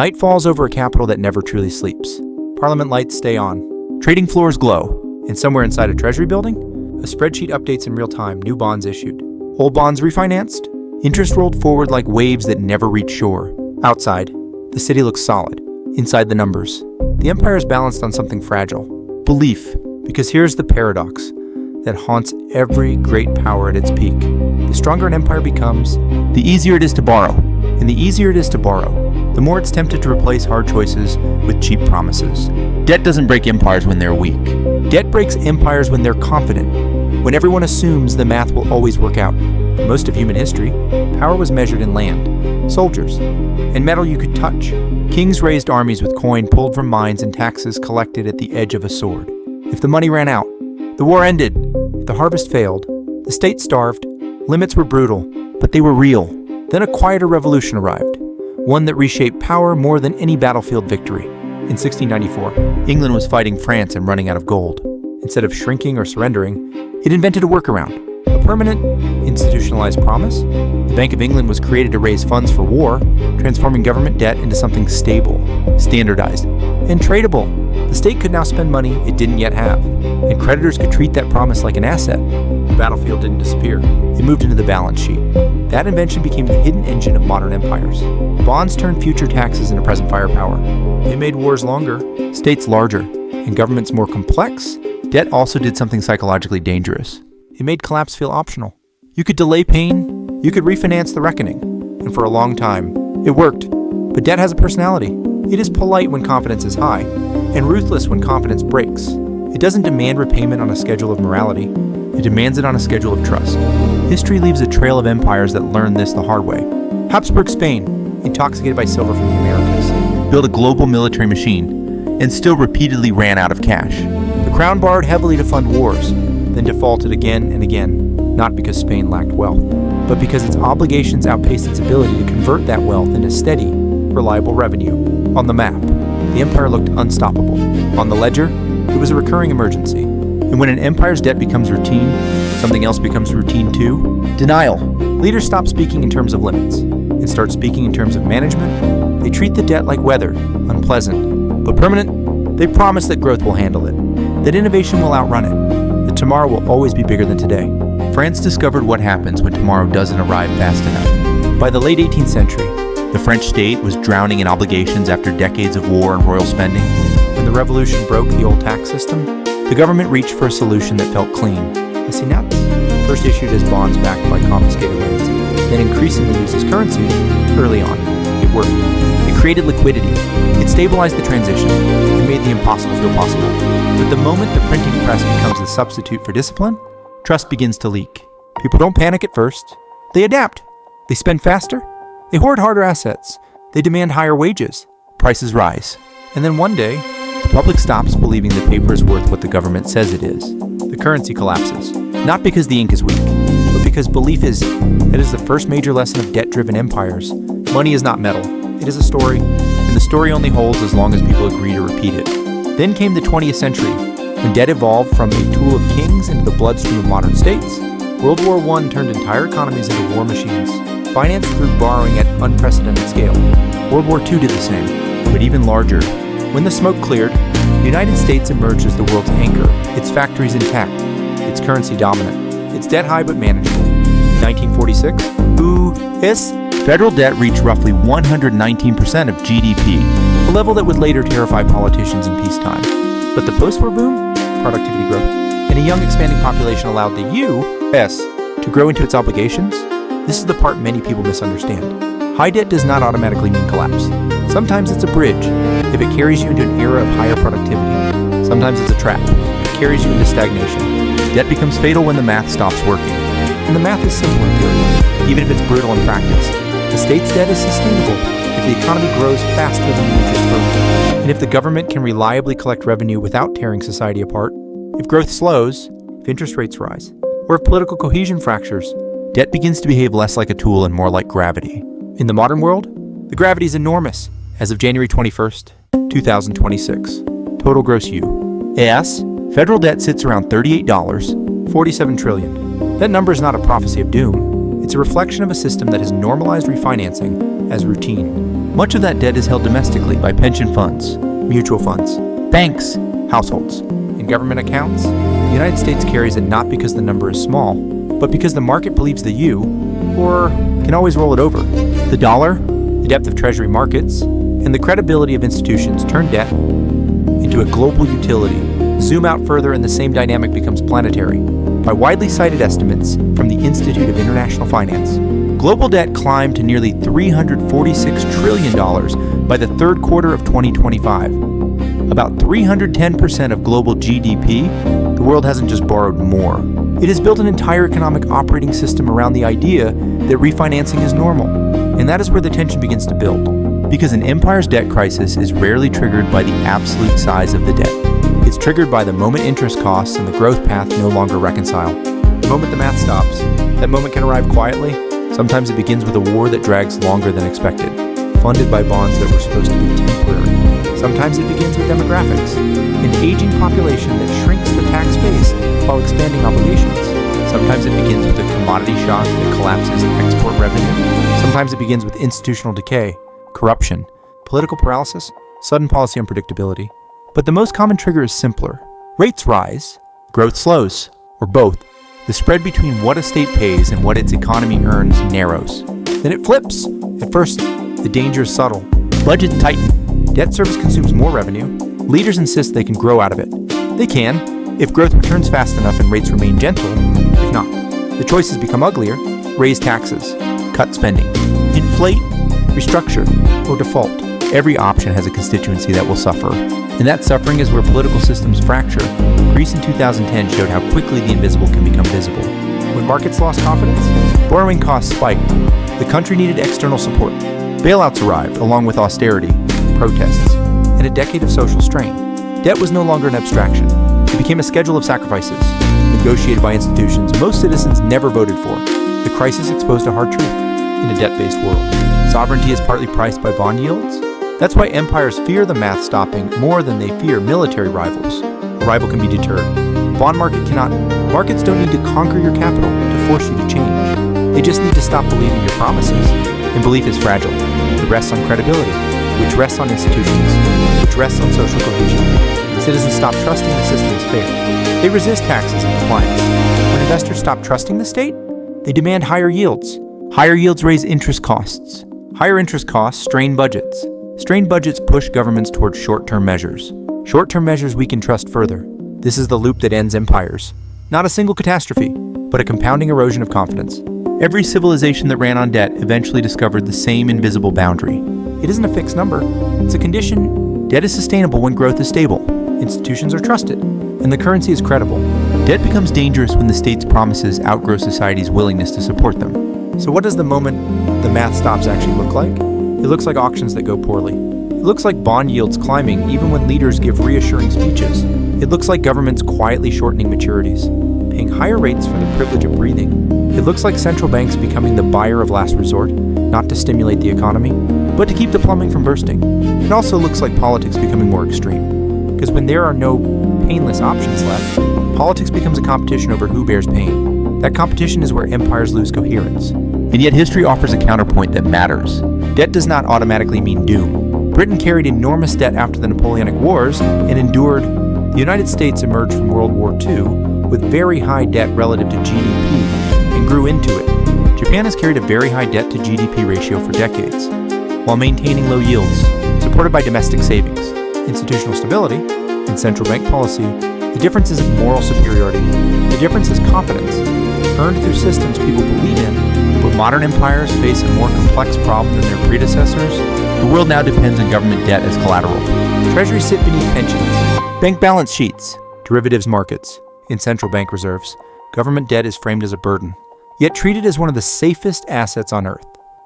Night falls over a capital that never truly sleeps. Parliament lights stay on. Trading floors glow. And somewhere inside a treasury building, a spreadsheet updates in real time, new bonds issued. Old bonds refinanced, interest rolled forward like waves that never reach shore. Outside, the city looks solid. Inside the numbers, the empire is balanced on something fragile. Belief. Because here's the paradox that haunts every great power at its peak. The stronger an empire becomes, the easier it is to borrow. And the easier it is to borrow, the more it's tempted to replace hard choices with cheap promises. Debt doesn't break empires when they're weak. Debt breaks empires when they're confident, when everyone assumes the math will always work out. For most of human history, power was measured in land, soldiers, and metal you could touch. Kings raised armies with coin pulled from mines and taxes collected at the edge of a sword. If the money ran out, the war ended. If the harvest failed, the state starved. Limits were brutal, but they were real. Then a quieter revolution arrived, one that reshaped power more than any battlefield victory. In 1694, England was fighting France and running out of gold. Instead of shrinking or surrendering, it invented a workaround, a permanent, institutionalized promise. The Bank of England was created to raise funds for war, transforming government debt into something stable, standardized, and tradable. The state could now spend money it didn't yet have, and creditors could treat that promise like an asset. The battlefield didn't disappear. It moved into the balance sheet. That invention became the hidden engine of modern empires. Bonds turned future taxes into present firepower. They made wars longer, states larger, and governments more complex. Debt also did something psychologically dangerous. It made collapse feel optional. You could delay pain, you could refinance the reckoning, and for a long time, it worked. But debt has a personality. It is polite when confidence is high, and ruthless when confidence breaks. It doesn't demand repayment on a schedule of morality. It demands it on a schedule of trust. History leaves a trail of empires that learned this the hard way. Habsburg Spain, intoxicated by silver from the Americas, built a global military machine and still repeatedly ran out of cash. The crown borrowed heavily to fund wars, then defaulted again and again, not because Spain lacked wealth, but because its obligations outpaced its ability to convert that wealth into steady, reliable revenue. On the map, the empire looked unstoppable. On the ledger, it was a recurring emergency. And when an empire's debt becomes routine, something else becomes routine too. Denial. Leaders stop speaking in terms of limits and start speaking in terms of management. They treat the debt like weather, unpleasant, but permanent. They promise that growth will handle it, that innovation will outrun it, that tomorrow will always be bigger than today. France discovered what happens when tomorrow doesn't arrive fast enough. By the late 18th century, the French state was drowning in obligations after decades of war and royal spending. When the revolution broke the old tax system, the government reached for a solution that felt clean. Assignats, first issued as bonds backed by confiscated lands, then increasingly used as currency early on. It worked. It created liquidity. It stabilized the transition. It made the impossible feel possible. But the moment the printing press becomes the substitute for discipline, trust begins to leak. People don't panic at first. They adapt. They spend faster. They hoard harder assets. They demand higher wages. Prices rise. And then one day, the public stops believing the paper is worth what the government says it is. The currency collapses. Not because the ink is weak, but because belief is. That is the first major lesson of debt-driven empires. Money is not metal. It is a story. And the story only holds as long as people agree to repeat it. Then came the 20th century, when debt evolved from a tool of kings into the bloodstream of modern states. World War I turned entire economies into war machines, financed through borrowing at unprecedented scale. World War II did the same, but even larger. When the smoke cleared, the United States emerged as the world's anchor, its factories intact, its currency dominant, its debt high but manageable. In 1946, federal debt reached roughly 119% of GDP, a level that would later terrify politicians in peacetime. But the post-war boom, productivity growth, and a young expanding population allowed the U.S. to grow into its obligations. This is the part many people misunderstand. High debt does not automatically mean collapse. Sometimes it's a bridge, if it carries you into an era of higher productivity. Sometimes it's a trap, it carries you into stagnation. Debt becomes fatal when the math stops working. And the math is simple in theory, even if it's brutal in practice. The state's debt is sustainable if the economy grows faster than the interest burden, and if the government can reliably collect revenue without tearing society apart. If growth slows, if interest rates rise, or if political cohesion fractures, debt begins to behave less like a tool and more like gravity. In the modern world, the gravity is enormous. As of January 21st, 2026, total gross U.S. federal debt sits around $38, 47 trillion. That number is not a prophecy of doom. It's a reflection of a system that has normalized refinancing as routine. Much of that debt is held domestically by pension funds, mutual funds, banks, households, and government accounts. The United States carries it not because the number is small, but because the market believes the U, or can always roll it over. The dollar, the depth of treasury markets, and the credibility of institutions turn debt into a global utility. Zoom out further and the same dynamic becomes planetary. By widely cited estimates from the Institute of International Finance, global debt climbed to nearly $346 trillion by the third quarter of 2025. About 310% of global GDP, the world hasn't just borrowed more. It has built an entire economic operating system around the idea that refinancing is normal. And that is where the tension begins to build. Because an empire's debt crisis is rarely triggered by the absolute size of the debt. It's triggered by the moment interest costs and the growth path no longer reconcile. The moment the math stops, that moment can arrive quietly. Sometimes it begins with a war that drags longer than expected, funded by bonds that were supposed to be temporary. Sometimes it begins with demographics, an aging population that shrinks the tax base while expanding obligations. Sometimes it begins with a commodity shock that collapses export revenue. Sometimes it begins with institutional decay, corruption, political paralysis, sudden policy unpredictability. But the most common trigger is simpler. Rates rise, growth slows, or both. The spread between what a state pays and what its economy earns narrows. Then it flips. At first, the danger is subtle. Budgets tighten. Debt service consumes more revenue. Leaders insist they can grow out of it. They can, if growth returns fast enough and rates remain gentle. If not, the choices become uglier. Raise taxes, cut spending, inflate, restructure, or default. Every option has a constituency that will suffer. And that suffering is where political systems fracture. Greece in 2010 showed how quickly the invisible can become visible. When markets lost confidence, borrowing costs spiked. The country needed external support. Bailouts arrived, along with austerity, protests, and a decade of social strain. Debt was no longer an abstraction. It became a schedule of sacrifices, negotiated by institutions most citizens never voted for. The crisis exposed a hard truth in a debt-based world. Sovereignty is partly priced by bond yields. That's why empires fear the math stopping more than they fear military rivals. A rival can be deterred. Bond market cannot. Markets don't need to conquer your capital to force you to change. They just need to stop believing your promises. And belief is fragile. It rests on credibility, which rests on institutions, which rests on social cohesion. Citizens stop trusting the system is fair. They resist taxes and compliance. When investors stop trusting the state, they demand higher yields. Higher yields raise interest costs. Higher interest costs strain budgets. Strained budgets push governments towards short-term measures. Short-term measures weaken trust further. This is the loop that ends empires. Not a single catastrophe, but a compounding erosion of confidence. Every civilization that ran on debt eventually discovered the same invisible boundary. It isn't a fixed number. It's a condition. Debt is sustainable when growth is stable. Institutions are trusted, and the currency is credible. Debt becomes dangerous when the state's promises outgrow society's willingness to support them. So what does the moment the math stops actually look like? It looks like auctions that go poorly. It looks like bond yields climbing even when leaders give reassuring speeches. It looks like governments quietly shortening maturities, paying higher rates for the privilege of breathing. It looks like central banks becoming the buyer of last resort, not to stimulate the economy, but to keep the plumbing from bursting. It also looks like politics becoming more extreme. Because when there are no painless options left, politics becomes a competition over who bears pain. That competition is where empires lose coherence. And yet history offers a counterpoint that matters. Debt does not automatically mean doom. Britain carried enormous debt after the Napoleonic Wars and endured. The United States emerged from World War II with very high debt relative to GDP and grew into it. Japan has carried a very high debt to GDP ratio for decades, while maintaining low yields, supported by domestic savings, institutional stability, and central bank policy. The difference isn't moral superiority. The difference is confidence, earned through systems people believe in. But modern empires face a more complex problem than their predecessors. The world now depends on government debt as collateral. Treasuries sit beneath pensions, bank balance sheets, derivatives markets, and central bank reserves. Government debt is framed as a burden, yet treated as one of the safest assets on earth.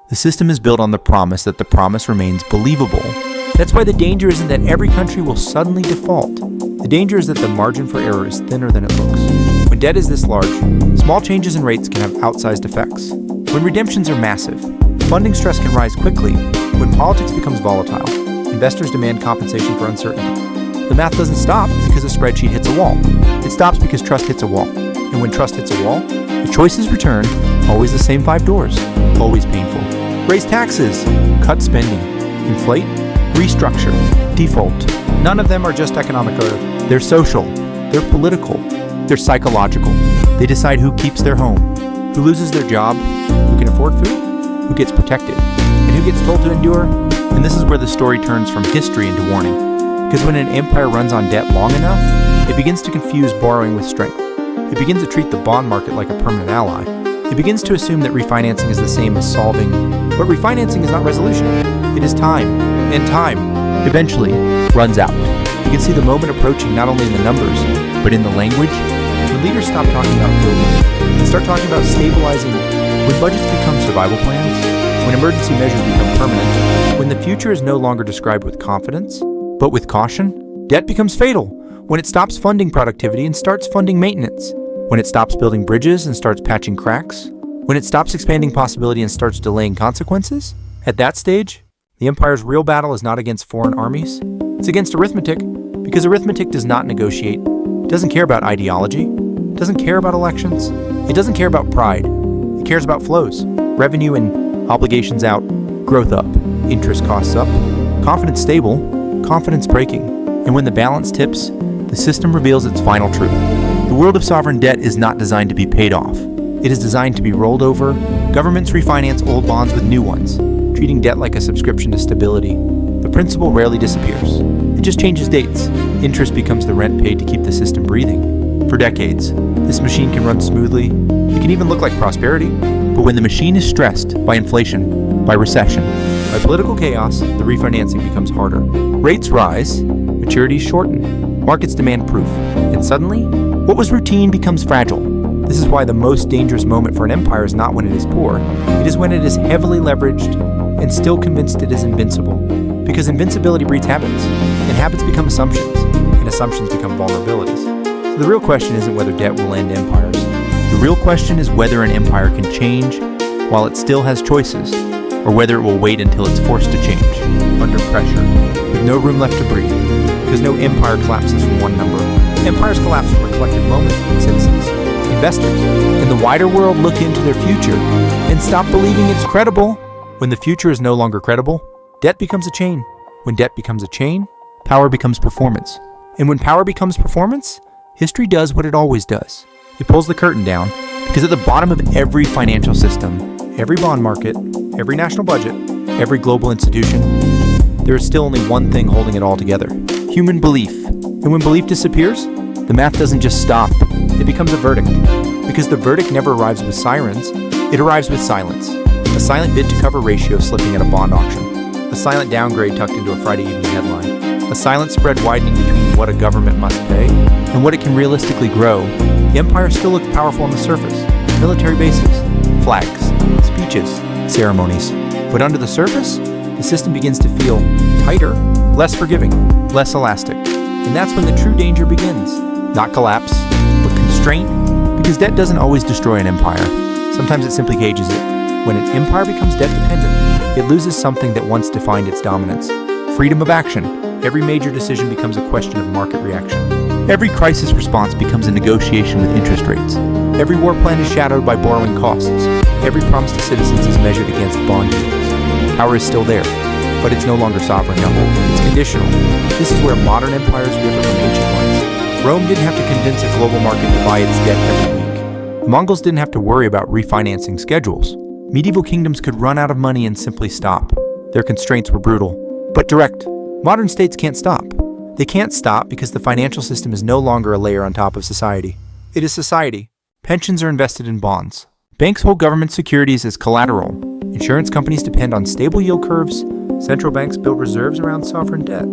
The system is built on the promise that the promise remains believable. That's why the danger isn't that every country will suddenly default. The danger is that the margin for error is thinner than it looks. When debt is this large, small changes in rates can have outsized effects. When redemptions are massive, funding stress can rise quickly. When politics becomes volatile, investors demand compensation for uncertainty. The math doesn't stop because a spreadsheet hits a wall. It stops because trust hits a wall. And when trust hits a wall, the choices return, always the same 5 doors, always painful. Raise taxes, cut spending, Inflate, restructure, default. None of them are just economic or they're social, they're political, they're psychological. They decide who keeps their home, who loses their job, who can afford food, who gets protected, and who gets told to endure. And this is where the story turns from history into warning. Because when an empire runs on debt long enough, it begins to confuse borrowing with strength. It begins to treat the bond market like a permanent ally. It begins to assume that refinancing is the same as solving, but refinancing is not resolution. It is time, and time, eventually, runs out. You can see the moment approaching not only in the numbers, but in the language. When leaders stop talking about building and start talking about stabilizing, when budgets become survival plans, when emergency measures become permanent, when the future is no longer described with confidence, but with caution, debt becomes fatal. When it stops funding productivity and starts funding maintenance, when it stops building bridges and starts patching cracks, when it stops expanding possibility and starts delaying consequences, at that stage, the empire's real battle is not against foreign armies, it's against arithmetic, because arithmetic does not negotiate, it doesn't care about ideology, it doesn't care about elections, it doesn't care about pride, it cares about flows, revenue and obligations out, growth up, interest costs up, confidence stable, confidence breaking, and when the balance tips, the system reveals its final truth. The world of sovereign debt is not designed to be paid off. It is designed to be rolled over. Governments refinance old bonds with new ones, treating debt like a subscription to stability. The principal rarely disappears. It just changes dates. Interest becomes the rent paid to keep the system breathing. For decades, this machine can run smoothly. It can even look like prosperity. But when the machine is stressed by inflation, by recession, by political chaos, the refinancing becomes harder. Rates rise, maturities shorten, markets demand proof, and suddenly, what was routine becomes fragile. This is why the most dangerous moment for an empire is not when it is poor, it is when it is heavily leveraged and still convinced it is invincible. Because invincibility breeds habits, and habits become assumptions, and assumptions become vulnerabilities. So the real question isn't whether debt will end empires. The real question is whether an empire can change while it still has choices, or whether it will wait until it's forced to change, under pressure, with no room left to breathe, because no empire collapses from one number. Empires collapse from a collective moment when citizens, investors, and the wider world look into their future and stop believing it's credible. When the future is no longer credible, debt becomes a chain. When debt becomes a chain, power becomes performance. And when power becomes performance, history does what it always does. It pulls the curtain down, because at the bottom of every financial system, every bond market, every national budget, every global institution, there is still only one thing holding it all together: human belief. And when belief disappears, the math doesn't just stop, it becomes a verdict. Because the verdict never arrives with sirens, it arrives with silence. A silent bid to cover ratio slipping at a bond auction. A silent downgrade tucked into a Friday evening headline. A silent spread widening between what a government must pay and what it can realistically grow. The empire still looks powerful on the surface. Military bases, flags, speeches, ceremonies. But under the surface, the system begins to feel tighter, less forgiving, less elastic. And that's when the true danger begins. Not collapse, but constraint, because debt doesn't always destroy an empire. Sometimes it simply cages it. When an empire becomes debt-dependent, it loses something that once defined its dominance. Freedom of action. Every major decision becomes a question of market reaction. Every crisis response becomes a negotiation with interest rates. Every war plan is shadowed by borrowing costs. Every promise to citizens is measured against bond yields. Power is still there, but it's no longer sovereign. It's conditional. This is where modern empires differ from ancient ones. Rome didn't have to convince a global market to buy its debt every week. The Mongols didn't have to worry about refinancing schedules. Medieval kingdoms could run out of money and simply stop. Their constraints were brutal, but direct. Modern states can't stop. They can't stop because the financial system is no longer a layer on top of society. It is society. Pensions are invested in bonds. Banks hold government securities as collateral. Insurance companies depend on stable yield curves. Central banks build reserves around sovereign debt.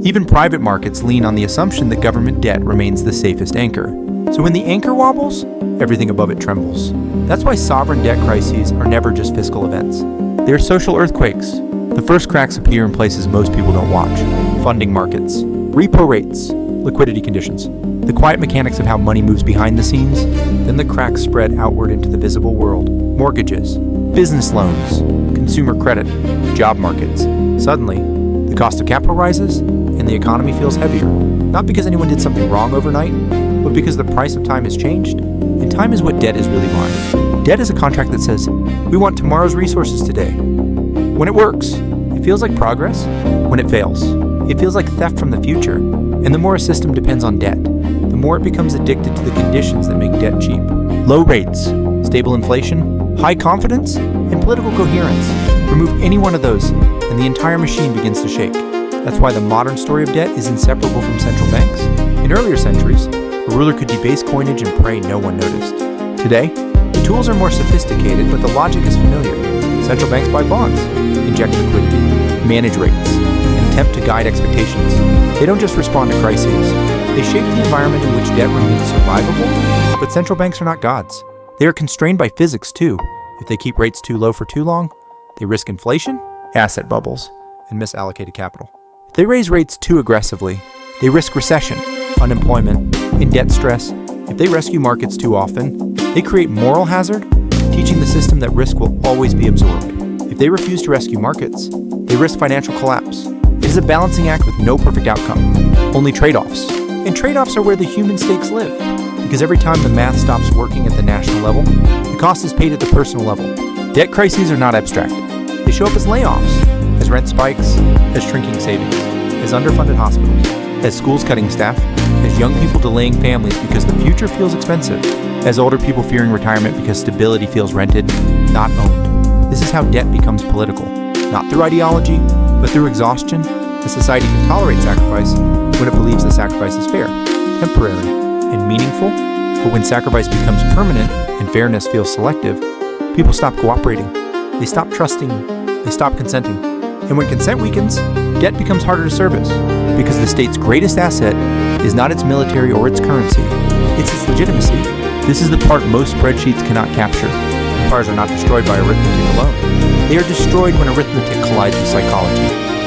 Even private markets lean on the assumption that government debt remains the safest anchor. So when the anchor wobbles, everything above it trembles. That's why sovereign debt crises are never just fiscal events. They are social earthquakes. The first cracks appear in places most people don't watch. Funding markets, repo rates, liquidity conditions. The quiet mechanics of how money moves behind the scenes, then the cracks spread outward into the visible world. Mortgages, business loans, consumer credit, job markets. Suddenly, the cost of capital rises and the economy feels heavier. Not because anyone did something wrong overnight, but because the price of time has changed. And time is what debt is really buying. Debt is a contract that says, we want tomorrow's resources today. When it works, it feels like progress when it fails. It feels like theft from the future. And the more a system depends on debt, the more it becomes addicted to the conditions that make debt cheap. Low rates, stable inflation, high confidence, and political coherence. Remove any one of those, and the entire machine begins to shake. That's why the modern story of debt is inseparable from central banks. In earlier centuries, a ruler could debase coinage and pray no one noticed. Today, the tools are more sophisticated, but the logic is familiar. Central banks buy bonds, inject liquidity, manage rates, and attempt to guide expectations. They don't just respond to crises. They shape the environment in which debt remains survivable, but central banks are not gods. They are constrained by physics too. If they keep rates too low for too long, they risk inflation, asset bubbles, and misallocated capital. If they raise rates too aggressively, they risk recession, unemployment, and debt stress. If they rescue markets too often, they create moral hazard, teaching the system that risk will always be absorbed. If they refuse to rescue markets, they risk financial collapse. It is a balancing act with no perfect outcome, only trade-offs. And trade-offs are where the human stakes live, because every time the math stops working at the national level, the cost is paid at the personal level. Debt crises are not abstract. They show up as layoffs, as rent spikes, as shrinking savings, as underfunded hospitals, as schools cutting staff, as young people delaying families because the future feels expensive, as older people fearing retirement because stability feels rented, not owned. This is how debt becomes political, not through ideology, but through exhaustion. A society can tolerate sacrifice when it believes the sacrifice is fair, temporary, and meaningful, but when sacrifice becomes permanent and fairness feels selective, people stop cooperating, they stop trusting, they stop consenting. And when consent weakens, debt becomes harder to service, because the state's greatest asset is not its military or its currency, it's its legitimacy. This is the part most spreadsheets cannot capture. Empires are not destroyed by arithmetic alone. They are destroyed when arithmetic collides with psychology.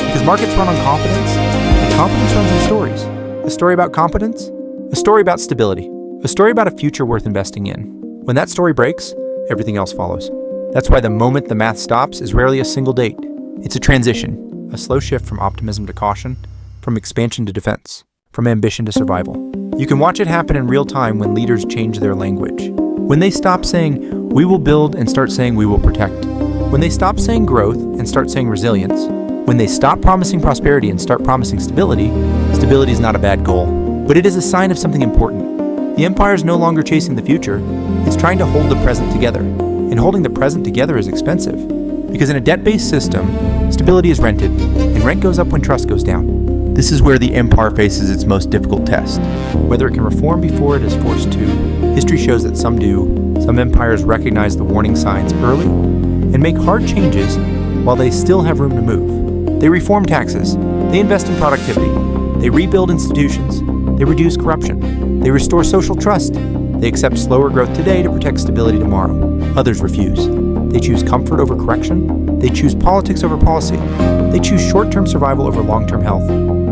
Because markets run on confidence, and confidence runs on stories. A story about competence, a story about stability, a story about a future worth investing in. When that story breaks, everything else follows. That's why the moment the math stops is rarely a single date. It's a transition, a slow shift from optimism to caution, from expansion to defense, from ambition to survival. You can watch it happen in real time when leaders change their language. When they stop saying, "we will build," and start saying, "we will protect." When they stop saying growth and start saying resilience. When they stop promising prosperity and start promising stability. Stability is not a bad goal, but it is a sign of something important. The empire is no longer chasing the future, it's trying to hold the present together. And holding the present together is expensive. Because in a debt-based system, stability is rented, and rent goes up when trust goes down. This is where the empire faces its most difficult test. Whether it can reform before it is forced to. History shows that some do. Some empires recognize the warning signs early and make hard changes while they still have room to move. They reform taxes. They invest in productivity. They rebuild institutions. They reduce corruption. They restore social trust. They accept slower growth today to protect stability tomorrow. Others refuse. They choose comfort over correction. They choose politics over policy. They choose short-term survival over long-term health.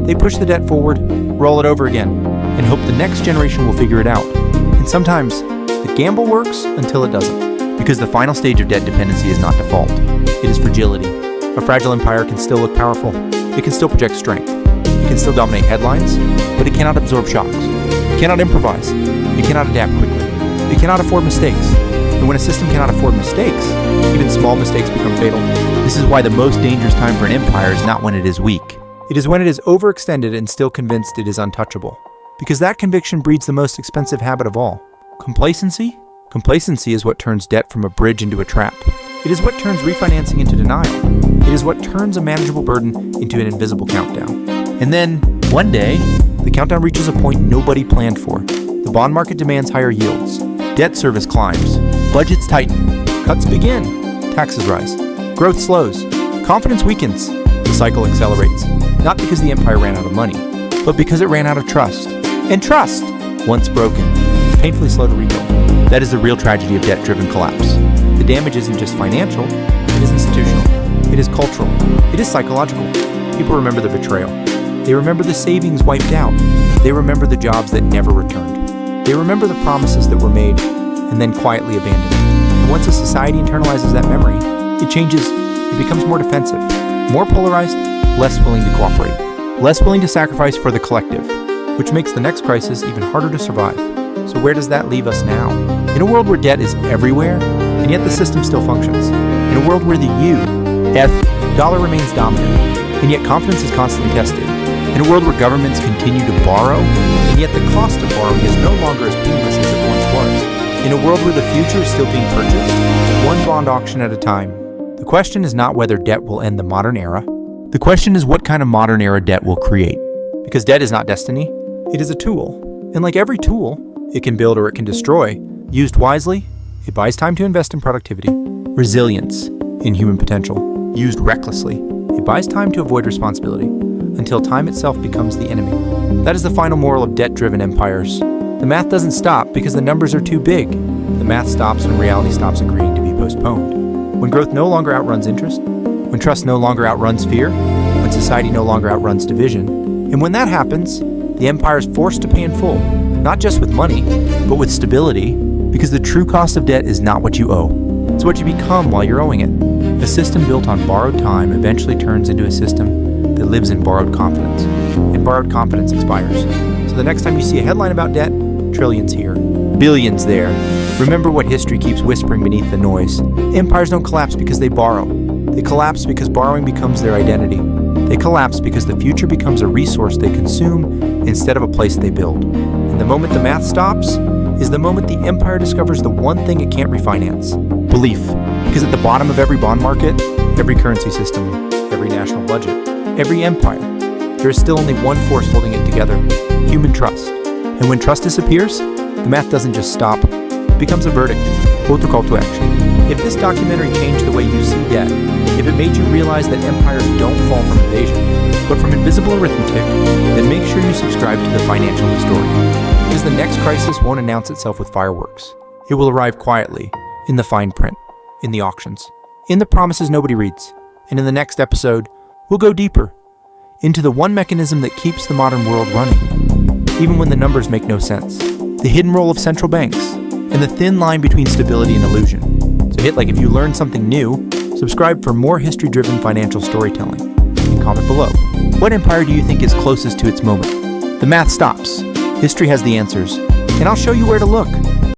They push the debt forward, roll it over again, and hope the next generation will figure it out. And sometimes, the gamble works until it doesn't. Because the final stage of debt dependency is not default. It is fragility. A fragile empire can still look powerful. It can still project strength. It can still dominate headlines, but it cannot absorb shocks. It cannot improvise. It cannot adapt quickly. It cannot afford mistakes. And when a system cannot afford mistakes, even small mistakes become fatal. This is why the most dangerous time for an empire is not when it is weak. It is when it is overextended and still convinced it is untouchable. Because that conviction breeds the most expensive habit of all. Complacency? Complacency is what turns debt from a bridge into a trap. It is what turns refinancing into denial. It is what turns a manageable burden into an invisible countdown. And then, one day, the countdown reaches a point nobody planned for. The bond market demands higher yields. Debt service climbs. Budgets tighten. Cuts begin. Taxes rise. Growth slows. Confidence weakens. The cycle accelerates. Not because the empire ran out of money, but because it ran out of trust. And trust, once broken, is painfully slow to rebuild. That is the real tragedy of debt-driven collapse. The damage isn't just financial, it is institutional. It is cultural. It is psychological. People remember the betrayal. They remember the savings wiped out. They remember the jobs that never returned. They remember the promises that were made and then quietly abandoned. And once a society internalizes that memory, it changes. It becomes more defensive, more polarized, less willing to cooperate, less willing to sacrifice for the collective, which makes the next crisis even harder to survive. So where does that leave us now? In a world where debt is everywhere, and yet the system still functions. In a world where the you F. Dollar remains dominant, and yet confidence is constantly tested. In a world where governments continue to borrow, and yet the cost of borrowing is no longer as painless as it once was. In a world where the future is still being purchased, one bond auction at a time. The question is not whether debt will end the modern era. The question is what kind of modern era debt will create. Because debt is not destiny, it is a tool. And like every tool, it can build or it can destroy. Used wisely, it buys time to invest in productivity, resilience, in human potential. Used recklessly, it buys time to avoid responsibility, until time itself becomes the enemy. That is the final moral of debt-driven empires. The math doesn't stop because the numbers are too big. The math stops when reality stops agreeing to be postponed. When growth no longer outruns interest, when trust no longer outruns fear, when society no longer outruns division. And when that happens, the empire is forced to pay in full, not just with money, but with stability, because the true cost of debt is not what you owe. It's what you become while you're owing it. A system built on borrowed time eventually turns into a system that lives in borrowed confidence, and borrowed confidence expires. So the next time you see a headline about debt, trillions here, billions there. Remember what history keeps whispering beneath the noise. Empires don't collapse because they borrow. They collapse because borrowing becomes their identity. They collapse because the future becomes a resource they consume instead of a place they build. And the moment the math stops is the moment the empire discovers the one thing it can't refinance: belief. Because at the bottom of every bond market, every currency system, every national budget, every empire, there is still only one force holding it together: human trust. And when trust disappears, the math doesn't just stop, it becomes a verdict, both a call to action. If this documentary changed the way you see debt, if it made you realize that empires don't fall from invasion, but from invisible arithmetic, then make sure you subscribe to the Financial Historian. Because the next crisis won't announce itself with fireworks. It will arrive quietly, in the fine print, in the auctions, in the promises nobody reads. And in the next episode, we'll go deeper into the one mechanism that keeps the modern world running, even when the numbers make no sense. The hidden role of central banks, and the thin line between stability and illusion. So hit like if you learned something new, subscribe for more history-driven financial storytelling, and comment below. What empire do you think is closest to its moment? The math stops. History has the answers, and I'll show you where to look.